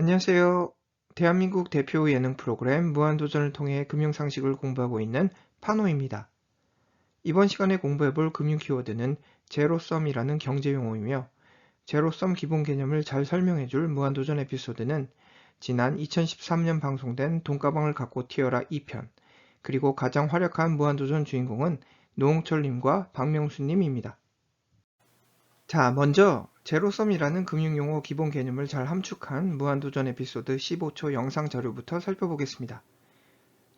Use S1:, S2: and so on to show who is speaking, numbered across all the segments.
S1: 안녕하세요. 대한민국 대표 예능 프로그램 무한도전을 통해 금융상식을 공부하고 있는 파노입니다. 이번 시간에 공부해볼 금융 키워드는 제로섬이라는 경제용어이며 제로섬 기본 개념을 잘 설명해줄 무한도전 에피소드는 지난 2013년 방송된 돈가방을 갖고 튀어라 2편, 그리고 가장 활약한 무한도전 주인공은 노홍철님과 박명수님입니다. 자, 먼저 제로섬이라는 금융용어 기본 개념을 잘 함축한 무한도전 에피소드 15초 영상 자료부터 살펴보겠습니다.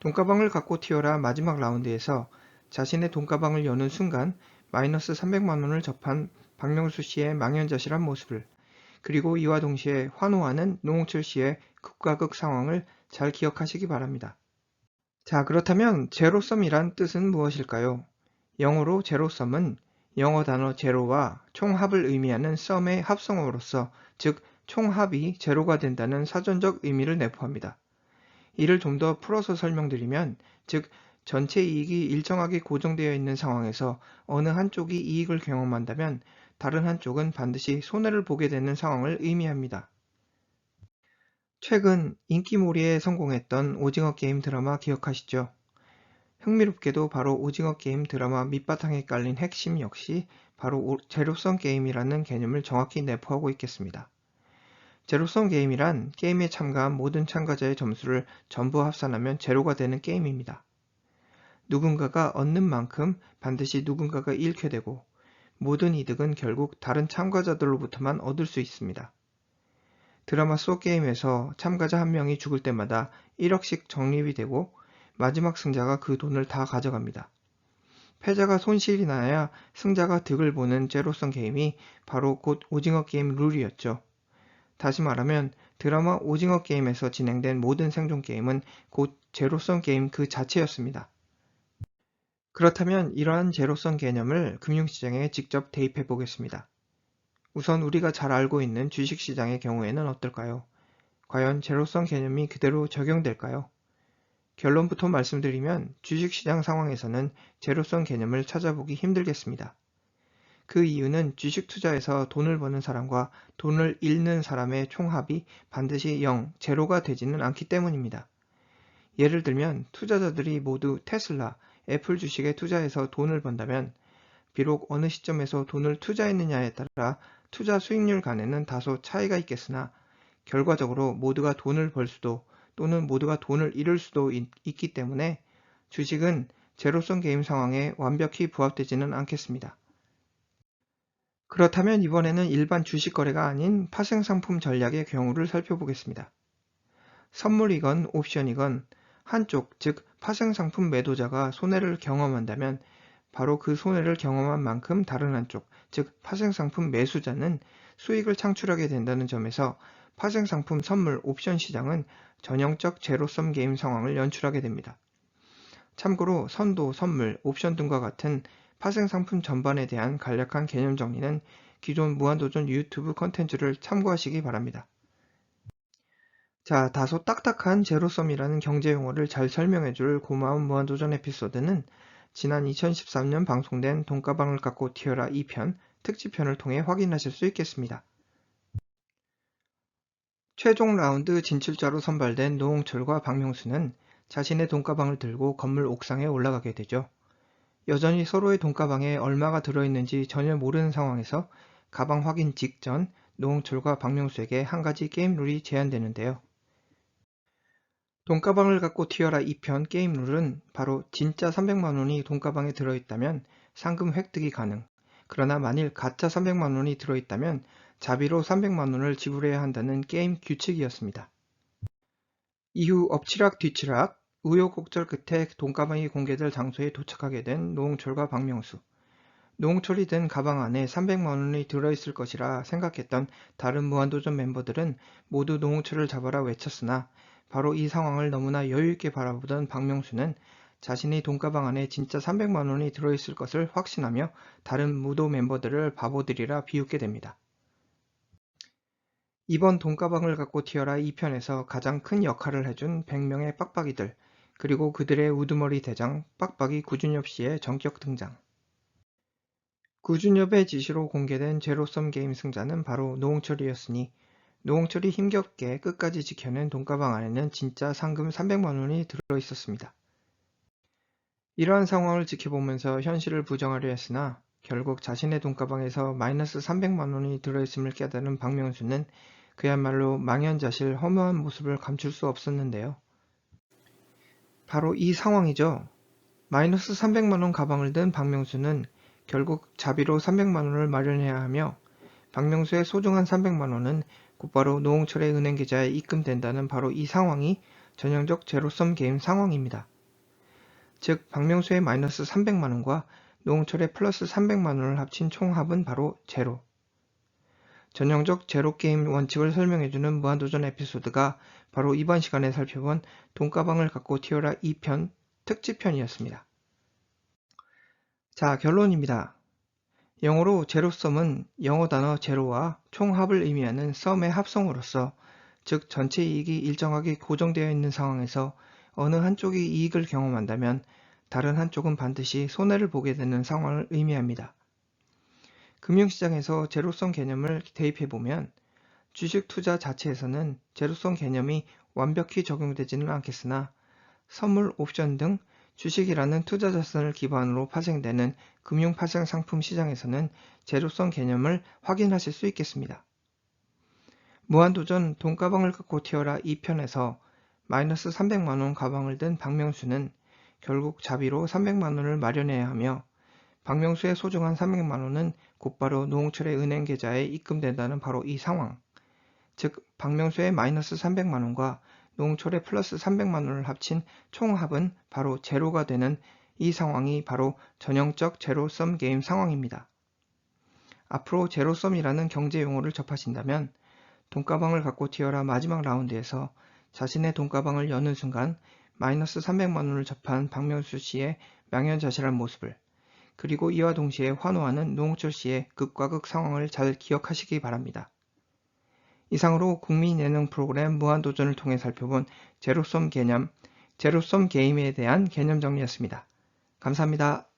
S1: 돈가방을 갖고 튀어라 마지막 라운드에서 자신의 돈가방을 여는 순간 마이너스 300만 원을 접한 박명수 씨의 망연자실한 모습을, 그리고 이와 동시에 환호하는 노홍철 씨의 극과 극 상황을 잘 기억하시기 바랍니다. 자, 그렇다면 제로섬이란 뜻은 무엇일까요? 영어로 제로섬은 영어 단어 제로와 총합을 의미하는 썸의 합성어로서, 즉 총합이 제로가 된다는 사전적 의미를 내포합니다. 이를 좀 더 풀어서 설명드리면, 즉 전체 이익이 일정하게 고정되어 있는 상황에서 어느 한쪽이 이익을 경험한다면 다른 한쪽은 반드시 손해를 보게 되는 상황을 의미합니다. 최근 인기몰이에 성공했던 오징어 게임 드라마 기억하시죠? 흥미롭게도 바로 오징어 게임 드라마 밑바탕에 깔린 핵심 역시 바로 제로섬 게임이라는 개념을 정확히 내포하고 있겠습니다. 제로섬 게임이란 게임에 참가한 모든 참가자의 점수를 전부 합산하면 제로가 되는 게임입니다. 누군가가 얻는 만큼 반드시 누군가가 잃게 되고, 모든 이득은 결국 다른 참가자들로부터만 얻을 수 있습니다. 드라마 속 게임에서 참가자 한 명이 죽을 때마다 1억씩 적립이 되고 마지막 승자가 그 돈을 다 가져갑니다. 패자가 손실이 나야 승자가 득을 보는 제로섬 게임이 바로 곧 오징어 게임 룰이었죠. 다시 말하면 드라마 오징어 게임에서 진행된 모든 생존 게임은 곧 제로섬 게임 그 자체였습니다. 그렇다면 이러한 제로섬 개념을 금융시장에 직접 대입해 보겠습니다. 우선 우리가 잘 알고 있는 주식시장의 경우에는 어떨까요? 과연 제로섬 개념이 그대로 적용될까요? 결론부터 말씀드리면 주식시장 상황에서는 제로섬 개념을 찾아보기 힘들겠습니다. 그 이유는 주식 투자에서 돈을 버는 사람과 돈을 잃는 사람의 총합이 반드시 0, 제로가 되지는 않기 때문입니다. 예를 들면 투자자들이 모두 테슬라, 애플 주식에 투자해서 돈을 번다면 비록 어느 시점에서 돈을 투자했느냐에 따라 투자 수익률 간에는 다소 차이가 있겠으나 결과적으로 모두가 돈을 벌 수도 또는 모두가 돈을 잃을 수도 있기 때문에 주식은 제로섬 게임 상황에 완벽히 부합되지는 않겠습니다. 그렇다면 이번에는 일반 주식 거래가 아닌 파생상품 전략의 경우를 살펴보겠습니다. 선물이건 옵션이건 한쪽, 즉 파생상품 매도자가 손해를 경험한다면 바로 그 손해를 경험한 만큼 다른 한쪽, 즉 파생상품 매수자는 수익을 창출하게 된다는 점에서 파생상품 선물 옵션 시장은 전형적 제로섬 게임 상황을 연출하게 됩니다. 참고로 선도, 선물, 옵션 등과 같은 파생상품 전반에 대한 간략한 개념 정리는 기존 무한도전 유튜브 컨텐츠를 참고하시기 바랍니다. 자, 다소 딱딱한 제로섬이라는 경제용어를 잘 설명해줄 고마운 무한도전 에피소드는 지난 2013년 방송된 돈가방을 갖고 튀어라 2편 특집편을 통해 확인하실 수 있겠습니다. 최종 라운드 진출자로 선발된 노홍철과 박명수는 자신의 돈가방을 들고 건물 옥상에 올라가게 되죠. 여전히 서로의 돈가방에 얼마가 들어있는지 전혀 모르는 상황에서 가방 확인 직전 노홍철과 박명수에게 한 가지 게임 룰이 제안되는데요. 돈가방을 갖고 튀어라 2편 게임 룰은 바로 진짜 300만원이 돈가방에 들어있다면 상금 획득이 가능, 그러나 만일 가짜 300만원이 들어있다면 자비로 300만원을 지불해야 한다는 게임 규칙이었습니다. 이후 엎치락 뒤치락 우여곡절 끝에 돈가방이 공개될 장소에 도착하게 된 노홍철과 박명수. 노홍철이 든 가방 안에 300만원이 들어있을 것이라 생각했던 다른 무한도전 멤버들은 모두 노홍철을 잡아라 외쳤으나 바로 이 상황을 너무나 여유있게 바라보던 박명수는 자신의 돈가방 안에 진짜 300만원이 들어있을 것을 확신하며 다른 무도 멤버들을 바보들이라 비웃게 됩니다. 이번 돈가방을 갖고 튀어라 2편에서 가장 큰 역할을 해준 100명의 빡빡이들, 그리고 그들의 우두머리 대장 빡빡이 구준엽 씨의 전격 등장. 구준엽의 지시로 공개된 제로섬 게임 승자는 바로 노홍철이었으니 노홍철이 힘겹게 끝까지 지켜낸 돈가방 안에는 진짜 상금 300만 원이 들어있었습니다. 이러한 상황을 지켜보면서 현실을 부정하려 했으나 결국 자신의 돈가방에서 마이너스 300만 원이 들어있음을 깨달은 박명수는 그야말로 망연자실 허무한 모습을 감출 수 없었는데요. 바로 이 상황이죠. 마이너스 300만 원 가방을 든 박명수는 결국 자비로 300만 원을 마련해야 하며 박명수의 소중한 300만 원은 곧바로 노홍철의 은행 계좌에 입금된다는 바로 이 상황이 전형적 제로섬 게임 상황입니다. 즉 박명수의 마이너스 300만 원과 노홍철의 플러스 300만 원을 합친 총합은 바로 제로. 전형적 제로게임 원칙을 설명해주는 무한도전 에피소드가 바로 이번 시간에 살펴본 돈가방을 갖고 튀어라 2편 특집편이었습니다. 자, 결론입니다. 영어로 제로섬은 영어 단어 제로와 총합을 의미하는 썸의 합성어로서 즉 전체 이익이 일정하게 고정되어 있는 상황에서 어느 한쪽이 이익을 경험한다면 다른 한쪽은 반드시 손해를 보게 되는 상황을 의미합니다. 금융시장에서 제로섬 개념을 대입해보면 주식 투자 자체에서는 제로섬 개념이 완벽히 적용되지는 않겠으나 선물, 옵션 등 주식이라는 투자 자산을 기반으로 파생되는 금융 파생 상품 시장에서는 제로섬 개념을 확인하실 수 있겠습니다. 무한도전 돈가방을 갖고 튀어라 2편에서 마이너스 300만 원 가방을 든 박명수는 결국 자비로 300만 원을 마련해야 하며 박명수의 소중한 300만 원은 곧바로 노홍철의 은행 계좌에 입금된다는 바로 이 상황. 즉 박명수의 마이너스 300만 원과 노홍철의 플러스 300만 원을 합친 총합은 바로 제로가 되는 이 상황이 바로 전형적 제로섬 게임 상황입니다. 앞으로 제로섬이라는 경제 용어를 접하신다면 돈가방을 갖고 튀어라 마지막 라운드에서 자신의 돈가방을 여는 순간 마이너스 300만 원을 접한 박명수 씨의 망연자실한 모습을 그리고 이와 동시에 환호하는 노홍철 씨의 극과 극 상황을 잘 기억하시기 바랍니다. 이상으로 국민 예능 프로그램 무한도전을 통해 살펴본 제로섬 개념, 제로섬 게임에 대한 개념 정리였습니다. 감사합니다.